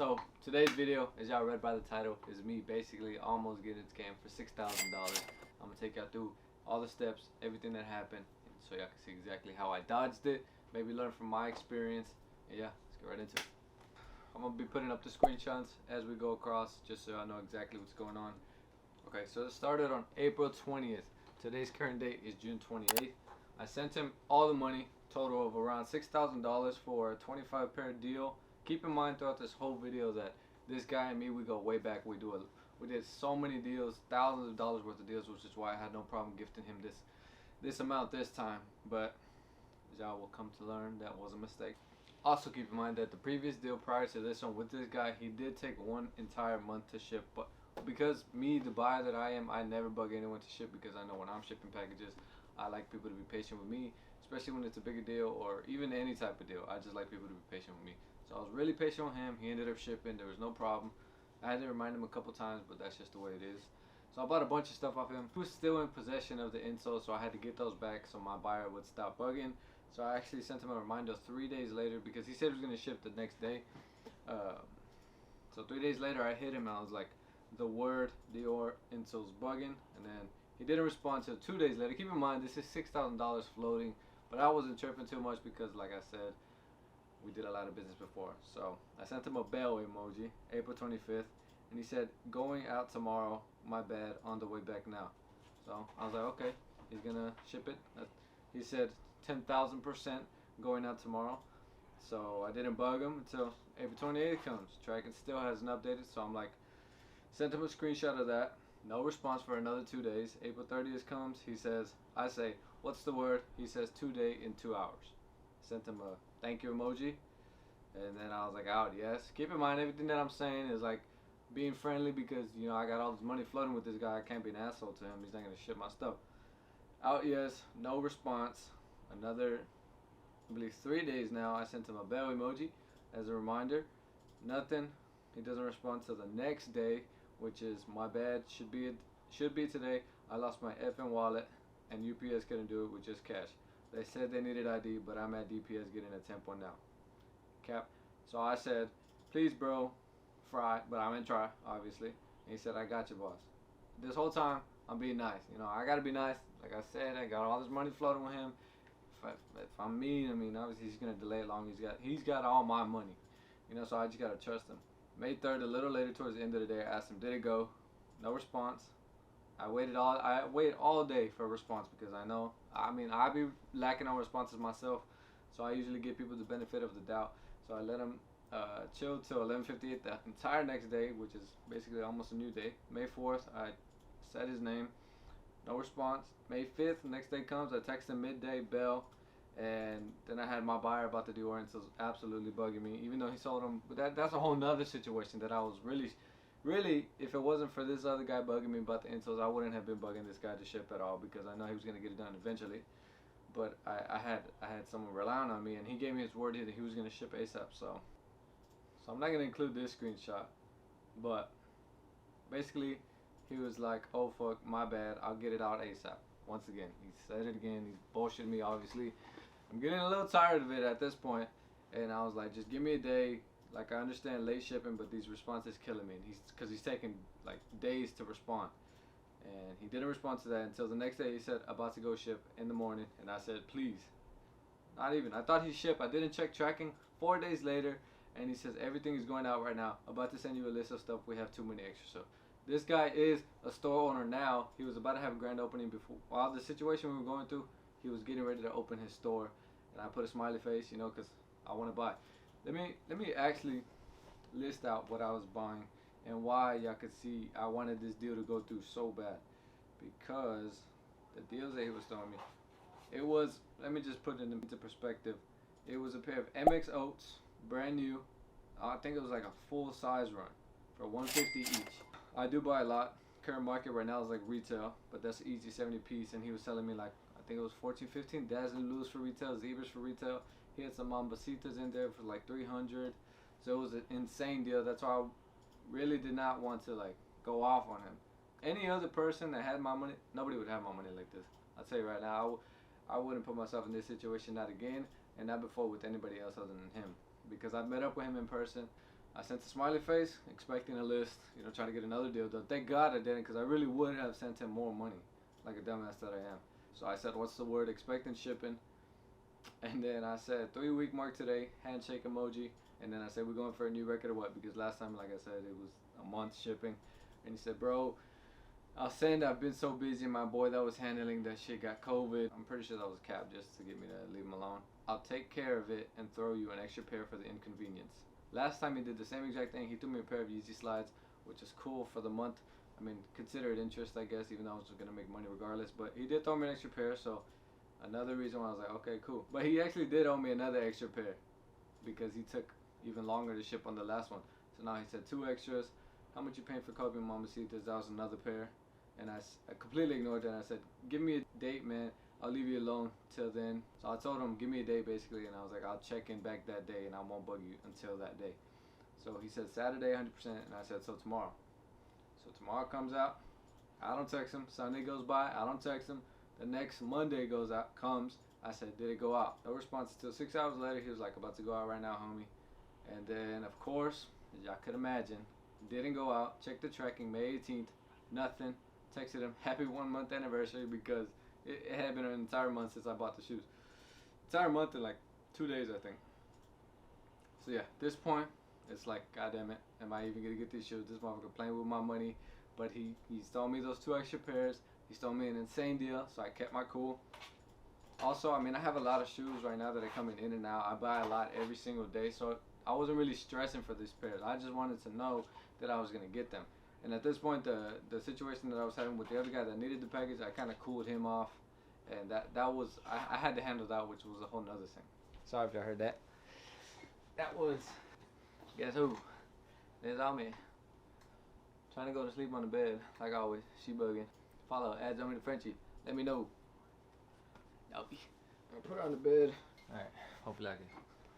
So today's video, as y'all read by the title, is me basically almost getting scammed for $6,000. I'm gonna take y'all through all the steps, everything that happened, so y'all can see exactly how I dodged it. Maybe learn from my experience. And yeah, let's get right into it. I'm gonna be putting up the screenshots as we go across, just so I know exactly what's going on. Okay, so it started on April 20th. Today's current date is June 28th. I sent him all the money, total of around $6,000 for a 25 pair deal. Keep in mind throughout this whole video that this guy and me, we go way back. We did so many deals, thousands of dollars worth of deals, which is why I had no problem gifting him this amount this time. But as y'all will come to learn, that was a mistake. Also keep in mind that the previous deal prior to this one with this guy, he did take one entire month to ship, but because me, the buyer that I am, I never bug anyone to ship, because I know when I'm shipping packages, I like people to be patient with me, especially when it's a bigger deal or even any type of deal. I just like people to be patient with me. So I was really patient with him. He ended up shipping. There was no problem. I had to remind him a couple times, but that's just the way it is. So I bought a bunch of stuff off him. He was still in possession of the insoles, so I had to get those back so my buyer would stop bugging. So I actually sent him a reminder 3 days later, because he said he was going to ship the next day. So 3 days later I hit him and I was like, the word Dior insoles bugging, and then he didn't respond till 2 days later. Keep in mind, this is $6,000 floating, but I wasn't tripping too much because, like I said, we did a lot of business before. So I sent him a bell emoji, April 25th, and he said, going out tomorrow, my bad, on the way back now. So I was like, okay, he's gonna ship it. He said 10,000% going out tomorrow. So I didn't bug him until April 28th comes. Tracking still hasn't updated, so I'm like, sent him a screenshot of that. No response for another 2 days. April 30th comes. He says, I say, what's the word? He says, today in 2 hours. Sent him a thank you emoji. And then I was like, out, yes. Keep in mind, everything that I'm saying is like being friendly, because, you know, I got all this money floating with this guy. I can't be an asshole to him. He's not going to ship my stuff. Out, yes. No response. Another, I believe, 3 days now. I sent him a bell emoji as a reminder. Nothing. He doesn't respond till the next day, which is my bad. Should be today. I lost my effing wallet, and UPS couldn't do it with just cash. They said they needed ID, but I'm at DPS getting a temp one now. Cap. So I said, please, bro, fry, but I'm gonna try, obviously. And he said, I got you, boss. This whole time, I'm being nice. You know, I gotta be nice. Like I said, I got all this money floating with him. If I'm mean, I mean, obviously he's gonna delay it long. He's got all my money. You know, so I just gotta trust him. May 3rd, a little later towards the end of the day, I asked him, did it go? No response. I waited all day for a response, because I know, I mean, I be lacking on responses myself, so I usually give people the benefit of the doubt. So I let him chill till 11:58 the entire next day, which is basically almost a new day. May 4th, I said his name. No response. May 5th, next day comes, I text him midday, bell. And then I had my buyer about the Dior insoles absolutely bugging me, even though he sold them. But that's a whole nother situation that I was really, if it wasn't for this other guy bugging me about the insoles, I wouldn't have been bugging this guy to ship at all, because I know he was going to get it done eventually. But I had someone relying on me, and he gave me his word here that he was going to ship ASAP. So I'm not going to include this screenshot, but basically he was like, oh fuck, my bad, I'll get it out ASAP. Once again, he said it again. He's bullshitting me, obviously. I'm getting a little tired of it at this point, and I was like, just give me a day. Like, I understand late shipping, but these responses killing me. And because he's taking like days to respond, and he didn't respond to that until the next day. He said, about to go ship in the morning, and I said, please. Not even. I thought he shipped. I didn't check tracking. 4 days later, and he says, everything is going out right now. About to send you a list of stuff. We have too many extra. So this guy is a store owner now. He was about to have a grand opening before. While the situation we were going through, he was getting ready to open his store, and I put a smiley face, you know, because I want to buy. Let me actually list out what I was buying and why y'all could see I wanted this deal to go through so bad. Because the deals that he was throwing me, it was, let me just put it into perspective. It was a pair of MX Oats, brand new. I think it was like a full size run for $150 each. I do buy a lot. Current market right now is like retail, but that's easy 70 piece, and he was selling me like, I think it was 14, 15. Dazzling Luz for retail, Zebras for retail. He had some Mambasitas in there for like 300. So it was an insane deal. That's why I really did not want to like go off on him. Any other person that had my money, nobody would have my money like this. I'll tell you right now, I wouldn't put myself in this situation, not again, and not before with anybody else other than him. Because I've met up with him in person. I sent a smiley face, expecting a list, you know, trying to get another deal done. Thank God I didn't, because I really would have sent him more money, like a dumbass that I am. So I said, what's the word? Expecting shipping. And then I said, 3-week mark today, handshake emoji. And then I said, we're going for a new record or what? Because last time, like I said, it was a month shipping. And he said, bro, I'll send. I've been so busy. My boy that was handling that shit got COVID. I'm pretty sure that was a cap just to get me to leave him alone. I'll take care of it and throw you an extra pair for the inconvenience. Last time he did the same exact thing. He threw me a pair of Yeezy slides, which is cool for the month. I mean, consider it interest, I guess, even though I was going to make money regardless. But he did throw me an extra pair, so another reason why I was like, okay, cool. But he actually did owe me another extra pair because he took even longer to ship on the last one. So now he said 2 extras. How much you paying for Kobe Mamacitas? That was another pair. And I completely ignored that. And I said, give me a date, man. I'll leave you alone till then. So I told him, give me a day basically. And I was like, I'll check in back that day and I won't bug you until that day. So he said Saturday 100%. And I said, so tomorrow. So tomorrow comes out. I don't text him. Sunday goes by. I don't text him. The next Monday comes. I said, did it go out? No response until 6 hours later. He was like, about to go out right now, homie. And then, of course, as y'all could imagine, didn't go out. Checked the tracking, May 18th. Nothing. Texted him, happy 1 month anniversary, because it had been an entire month since I bought the shoes. Entire month in like 2 days, I think. So yeah, at this point, it's like, god damn it, am I even gonna get these shoes? This motherfucker playing with my money. But he stole me those 2 extra pairs. He stole me an insane deal, so I kept my cool. Also, I mean, I have a lot of shoes right now that are coming in and out. I buy a lot every single day, so I wasn't really stressing for these pairs. I just wanted to know that I was gonna get them. And at this point, the situation that I was having with the other guy that needed the package, I kind of cooled him off. And that was, I had to handle that, which was a whole nother thing. Sorry if y'all heard that. That was, guess who? There's all me. Trying to go to sleep on the bed, like always. She bugging. Follow, add Zombie to Frenchie. Let me know. I'll put her on the bed. Alright, hopefully I can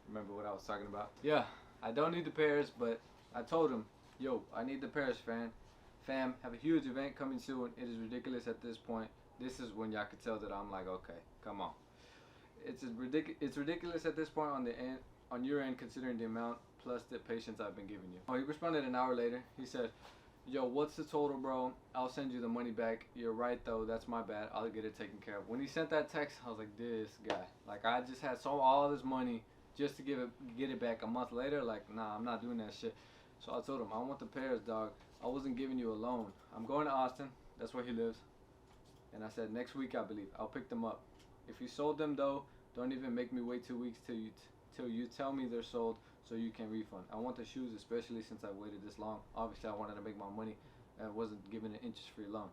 remember what I was talking about. Yeah, I don't need the pairs, but I told him, yo, I need the pairs, fam. Have a huge event coming soon. It is ridiculous at this point. This is when y'all could tell that I'm like, okay, come on. It's ridiculous at this point on your end, considering the amount plus the patience I've been giving you. Oh, he responded an hour later. He said, yo, what's the total, bro? I'll send you the money back. You're right, though. That's my bad. I'll get it taken care of. When he sent that text, I was like, this guy. Like, I just had all this money just to get it back a month later. Like, nah, I'm not doing that shit. So I told him, I want the pairs, dog. I wasn't giving you a loan. I'm going to Austin. That's where he lives. And I said, next week, I believe. I'll pick them up. If you sold them, though, don't even make me wait 2 weeks till you tell me they're sold so you can refund. I want the shoes, especially since I waited this long. Obviously, I wanted to make my money. I wasn't giving an interest-free loan.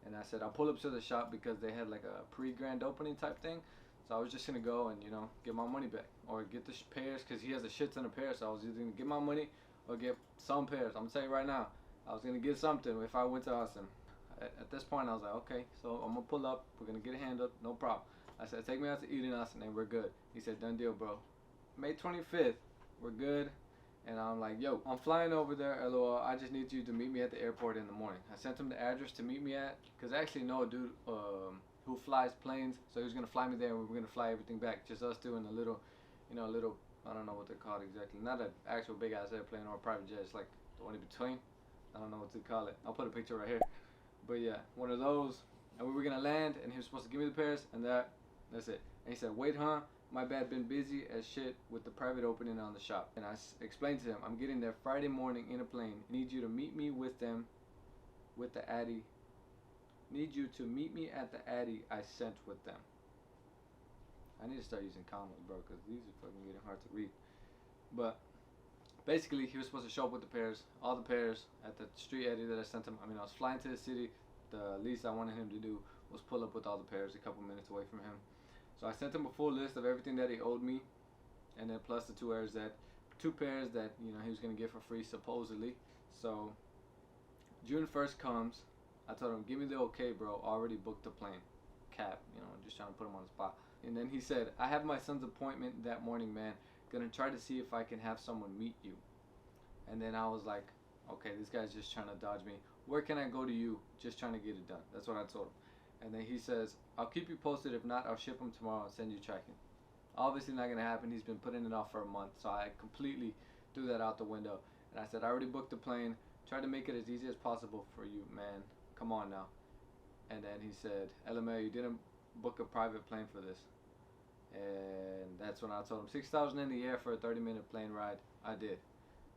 And I said, I'll pull up to the shop because they had like a pre-grand opening type thing. So I was just going to go and, you know, get my money back. Or get the pairs, because he has a shit ton of pairs. So I was either going to get my money or get some pairs. I'm going to tell you right now, I was going to get something if I went to Austin. At this point, I was like, okay, so I'm going to pull up. We're going to get it handled. No problem. I said, take me out to eat in Austin and we're good. He said, done deal, bro. May 25th, we're good. And I'm like, yo, I'm flying over there, LOL. I just need you to meet me at the airport in the morning. I sent him the address to meet me at, because I actually know a dude who flies planes. So he was going to fly me there and we were going to fly everything back. Just us doing a little, you know, I don't know what they're called exactly. Not an actual big ass airplane or a private jet. It's like the one in between. I don't know what to call it. I'll put a picture right here. But yeah, one of those. And we were going to land and he was supposed to give me the pairs and that's it. And he said, wait, huh? My bad, been busy as shit with the private opening on the shop. And I explained to him, I'm getting there Friday morning in a plane. Need you to meet me with them, with the Addy. Need you to meet me at the Addy I sent with them. I need to start using commas, bro, because these are fucking getting hard to read. But basically, he was supposed to show up with the pairs, all the pairs, at the street Addy that I sent him. I mean, I was flying to the city. The least I wanted him to do was pull up with all the pairs a couple minutes away from him. So I sent him a full list of everything that he owed me, and then plus the two pairs that you know he was gonna get for free supposedly. So June 1st comes. I told him, give me the okay, bro. Already booked the plane. Cap, you know, just trying to put him on the spot. And then he said, I have my son's appointment that morning, man. Gonna try to see if I can have someone meet you. And then I was like, okay, this guy's just trying to dodge me. Where can I go to you? Just trying to get it done. That's what I told him. And then he says, I'll keep you posted. If not, I'll ship them tomorrow and send you tracking. Obviously not going to happen. He's been putting it off for a month. So I completely threw that out the window. And I said, I already booked the plane. Try to make it as easy as possible for you, man. Come on now. And then he said, LML, you didn't book a private plane for this. And that's when I told him, 6,000 in the air for a 30-minute plane ride. I did.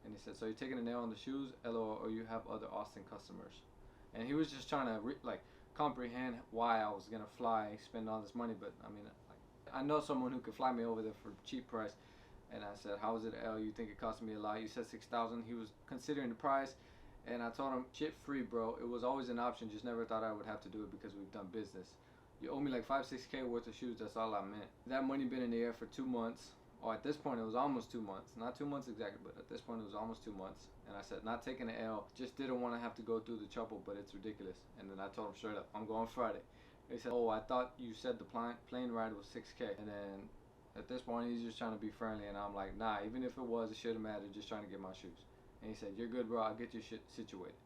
And he said, so you're taking a nail on the shoes, LOL, or you have other Austin customers? And he was just trying to comprehend why I was gonna fly, spend all this money. But I mean, I know someone who could fly me over there for a cheap price. And I said, how is it, L? You think it cost me a lot? You said 6,000. He was considering the price, and I told him, shit free, bro. It was always an option. Just never thought I would have to do it because we've done business. You owe me like 5-6K worth of shoes. That's all I meant. That money been in the air for 2 months. Or at this point, it was almost 2 months. Not 2 months exactly, but at this point, it was almost 2 months. And I said, not taking an L. Just didn't want to have to go through the trouble, but it's ridiculous. And then I told him straight up, I'm going Friday. He said, oh, I thought you said the plane ride was 6K. And then at this point, he's just trying to be friendly. And I'm like, nah, even if it was, it shouldn't matter. Just trying to get my shoes. And he said, you're good, bro. I'll get your shit situated.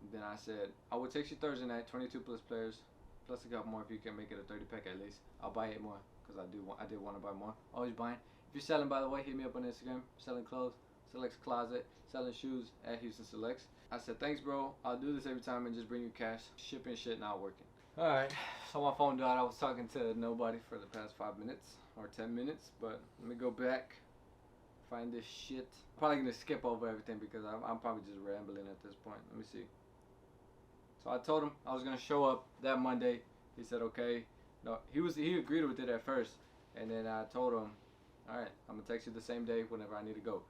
And then I said, I will text you Thursday night, 22 plus players, plus a couple more if you can make it a 30 pack at least. I'll buy 8 more because I did want to buy more. Always buying. If you're selling, by the way, hit me up on Instagram. Selling clothes, Selects Closet, selling shoes at Houston Selects. I said, thanks, bro. I'll do this every time and just bring you cash. Shipping shit not working. Alright, so my phone died. I was talking to nobody for the past 5 minutes or 10 minutes, but let me go back, find this shit. I'm probably gonna skip over everything because I'm probably just rambling at this point. Let me see. So I told him I was gonna show up that Monday. He said okay. No, he agreed with it at first, and then I told him, all right, I'm gonna text you the same day whenever I need to go.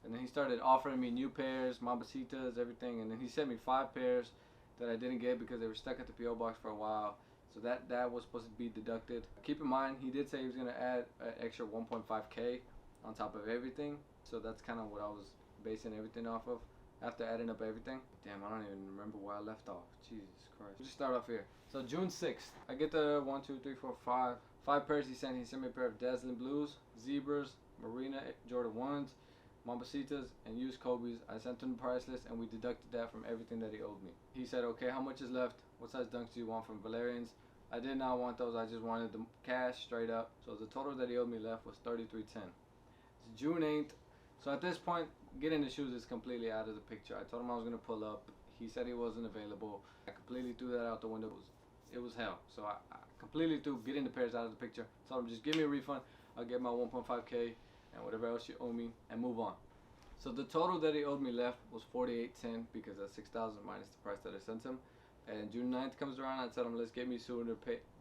And then he started offering me new pairs, Mambacitas, everything, and then he sent me 5 pairs that I didn't get because they were stuck at the PO box for a while. So that was supposed to be deducted. Keep in mind, he did say he was gonna add an extra 1.5K on top of everything. So that's kind of what I was basing everything off of. After adding up everything, damn, I don't even remember where I left off. Jesus Christ. We'll just start off here. So June 6th, I get the 1, 2, 3, 4, 5 pairs he sent. He sent me a pair of Dazzling Blues, Zebras, Marina Jordan 1s, Mambacitas, and used Kobe's. I sent him the price list and we deducted that from everything that he owed me. He said, okay, how much is left? What size dunks do you want from Valerians? I did not want those. I just wanted the cash straight up. So the total that he owed me left was $33.10. It's June 8th. So at this point, getting the shoes is completely out of the picture. I told him I was going to pull up. He said he wasn't available. I completely threw that out the window. It was hell. So I completely threw getting the pairs out of the picture. Told him just give me a refund. I'll get my 1.5K and whatever else you owe me and move on. So the total that he owed me left was $48.10 because that's $6,000 minus the price that I sent him. And June 9th comes around. I told him let's get me sooner,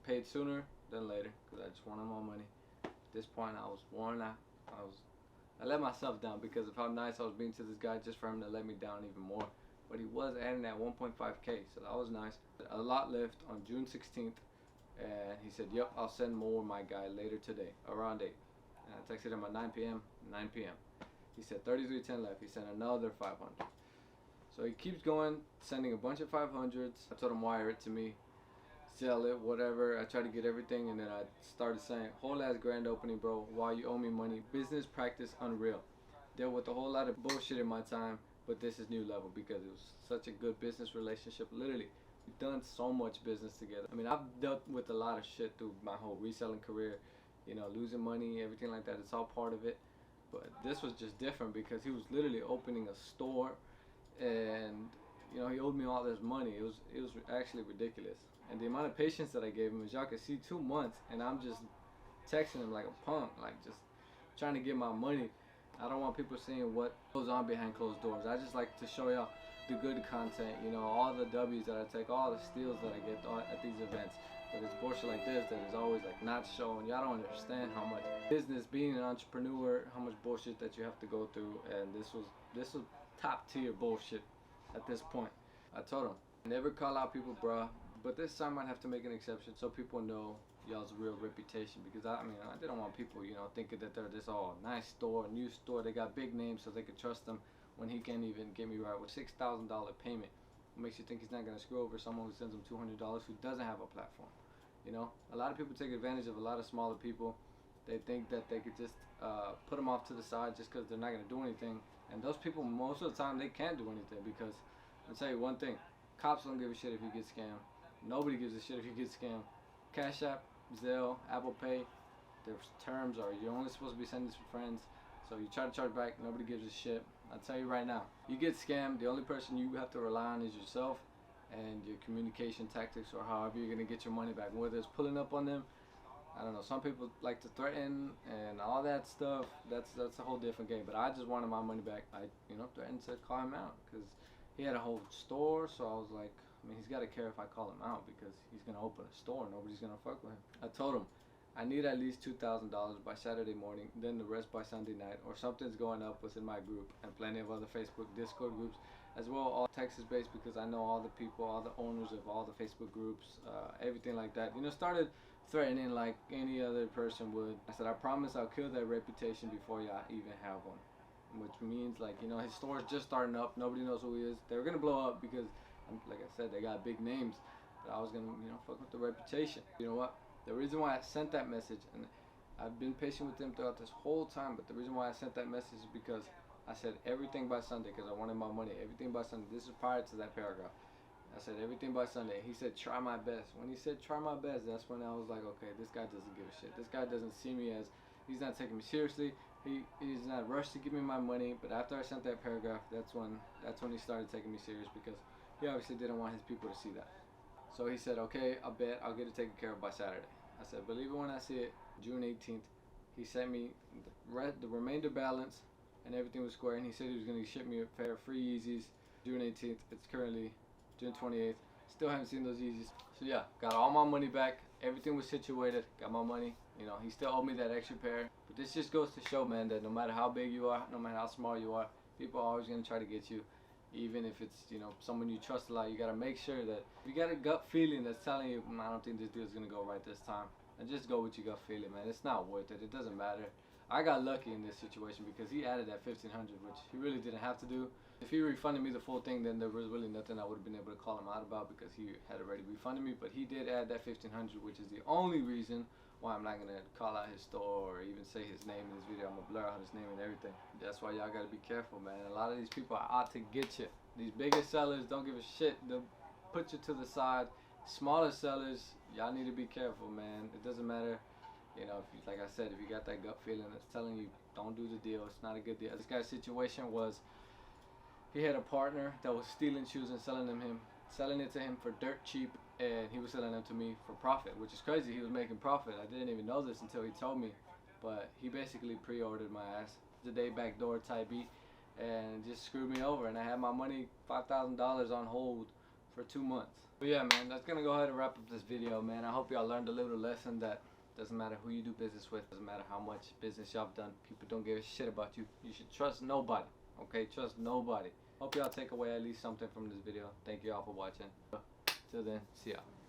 paid sooner than later because I just wanted more money. At this point, I was worn out. I let myself down because of how nice I was being to this guy just for him to let me down even more. But he was adding that 1.5K, so that was nice. A lot left on June 16th, and he said, yep, I'll send more, my guy, later today, around 8. And I texted him at 9 p.m., 9 p.m. He said $33.10 left. He sent another 500. So he keeps going, sending a bunch of 500s. I told him wire it to me, sell it, whatever. I tried to get everything, and then I started saying, whole ass grand opening, bro. Why you owe me money? Business practice unreal. Dealt with a whole lot of bullshit in my time, but this is new level because it was such a good business relationship. Literally, we've done so much business together. I mean, I've dealt with a lot of shit through my whole reselling career. You know, losing money, everything like that. It's all part of it. But this was just different because he was literally opening a store, and you know, he owed me all this money. It was actually ridiculous. And the amount of patience that I gave him, as y'all can see, 2 months, and I'm just texting him like a punk, like just trying to get my money. I don't want people seeing what goes on behind closed doors. I just like to show y'all the good content, you know, all the W's that I take, all the steals that I get at these events. But it's bullshit like this that is always like not showing. Y'all don't understand how much business, being an entrepreneur, how much bullshit that you have to go through. And this was top tier bullshit at this point. I told him, never call out people, bruh. But this time I'd have to make an exception so people know y'all's real reputation. Because I mean, I didn't want people, you know, thinking that they're this nice store, new store. They got big names so they could trust them when he can't even get me right with $6,000 payment. What makes you think he's not going to screw over someone who sends him $200 who doesn't have a platform? You know, a lot of people take advantage of a lot of smaller people. They think that they could just put them off to the side just because they're not going to do anything. And those people, most of the time, they can't do anything because, I'll tell you one thing, cops don't give a shit if you get scammed. Nobody gives a shit if you get scammed. Cash App, Zelle, Apple Pay, their terms are you're only supposed to be sending this to friends. So you try to charge back, nobody gives a shit. I'll tell you right now, you get scammed, the only person you have to rely on is yourself and your communication tactics, or however you're gonna get your money back. Whether it's pulling up on them, I don't know. Some people like to threaten and all that stuff. That's a whole different game. But I just wanted my money back. I threatened to call him out because he had a whole store. So I was like, I mean, he's got to care if I call him out because he's gonna open a store. Nobody's gonna fuck with him. I told him I need at least $2,000 by Saturday morning, then the rest by Sunday night, or something's going up within my group and plenty of other Facebook, Discord groups, as well, all Texas-based, because I know all the people, all the owners of all the Facebook groups, everything like that. Started threatening like any other person would. I said, I promise I'll kill that reputation before y'all even have one. Which means, like, his store's just starting up. Nobody knows who he is. They were going to blow up because, like I said, they got big names. But I was going to, fuck with the reputation. You know what? The reason why I sent that message, and I've been patient with them throughout this whole time, but the reason why I sent that message is because I said everything by Sunday because I wanted my money. Everything by Sunday. This is prior to that paragraph. I said everything by Sunday. He said try my best. When he said try my best, that's when I was like, okay, this guy doesn't give a shit. This guy doesn't see me as, he's not taking me seriously. He's not rushed to give me my money. But after I sent that paragraph, that's when he started taking me serious, because he obviously didn't want his people to see that. So he said, okay, I bet I'll get it taken care of by Saturday. I said, believe it when I see it. June 18th, he sent me the remainder balance, and everything was square. And he said he was going to ship me a pair of free Yeezys June 18th. It's currently June 28th. Still haven't seen those Yeezys. So yeah, got all my money back. Everything was situated. Got my money. He still owed me that extra pair. But this just goes to show, man, that no matter how big you are, no matter how small you are, people are always going to try to get you. Even if it's, someone you trust a lot, you got to make sure that if you got a gut feeling that's telling you, I don't think this dude's going to go right this time, and just go with your gut feeling, man. It's not worth it. It doesn't matter. I got lucky in this situation because he added that $1,500, which he really didn't have to do. If he refunded me the full thing, then there was really nothing I would have been able to call him out about because he had already refunded me. But he did add that $1,500, which is the only reason why I'm not going to call out his store or even say his name in this video. I'm going to blur out his name and everything. That's why y'all got to be careful, man. A lot of these people are out to get you. These bigger sellers don't give a shit. They'll put you to the side. Smaller sellers, y'all need to be careful, man. It doesn't matter. If you, like I said, if you got that gut feeling that's telling you don't do the deal, it's not a good deal. This guy's situation was he had a partner that was stealing shoes and selling it to him for dirt cheap, and he was selling them to me for profit, which is crazy. He was making profit. I didn't even know this until he told me, but he basically pre-ordered my ass. The day backdoor type beat, and just screwed me over, and I had my money, $5,000 on hold for 2 months. But yeah, man, that's gonna go ahead and wrap up this video, man. I hope y'all learned a little lesson that doesn't matter who you do business with, doesn't matter how much business y'all have done, people don't give a shit about you. You should trust nobody, okay? Trust nobody. Hope y'all take away at least something from this video. Thank you all for watching. Till then, see y'all.